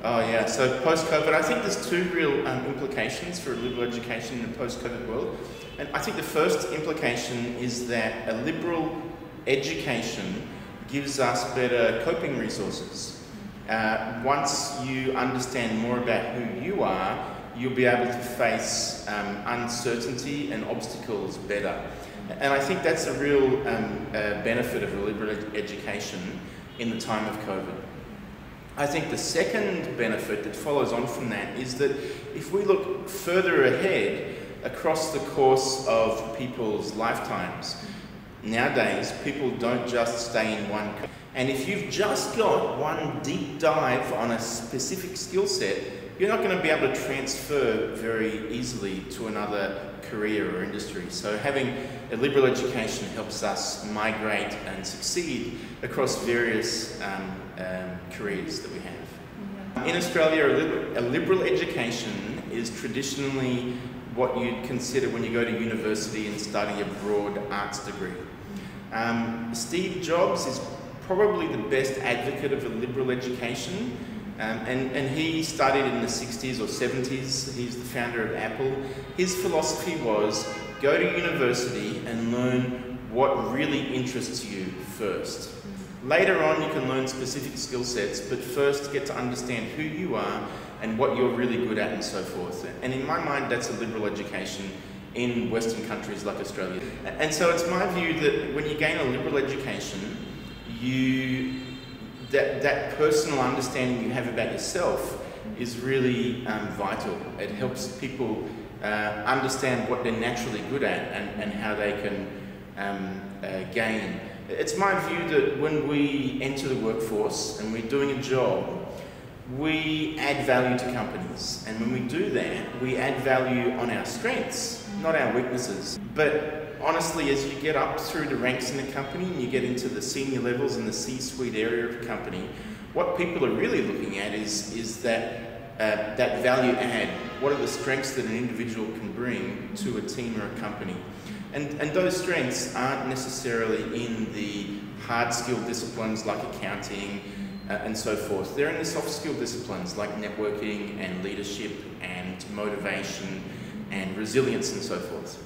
Oh yeah, so post-COVID, I think there's two real implications for a liberal education in a post-COVID world. And I think the first implication is that a liberal education gives us better coping resources. Once you understand more about who you are, you'll be able to face uncertainty and obstacles better. And I think that's a real benefit of a liberal education in the time of COVID. I think the second benefit that follows on from that is that if we look further ahead across the course of people's lifetimes, nowadays people don't just stay in one country. And if you've just got one deep dive on a specific skill set, you're not going to be able to transfer very easily to another career or industry. So having a liberal education helps us migrate and succeed across various careers that we have. In Australia, a liberal education is traditionally what you'd consider when you go to university and study a broad arts degree. Steve Jobs is probably the best advocate of a liberal education. And he studied in the 60s or 70s. He's the founder of Apple. His philosophy was go to university and learn what really interests you first. Later on you can learn specific skill sets, but first get to understand who you are and what you're really good at and so forth. And in my mind that's a liberal education in Western countries like Australia. And so it's my view that when you gain a liberal education, that personal understanding you have about yourself is really vital. It helps people understand what they're naturally good at and how they can gain. It's my view that when we enter the workforce and we're doing a job, we add value to companies. And when we do that, we add value on our strengths, not our weaknesses. But honestly, as you get up through the ranks in a company and you get into the senior levels and the C-suite area of a company, what people are really looking at is that value add. What are the strengths that an individual can bring to a team or a company? And those strengths aren't necessarily in the hard skill disciplines like accounting and so forth. They're in the soft skill disciplines like networking and leadership and motivation and resilience and so forth.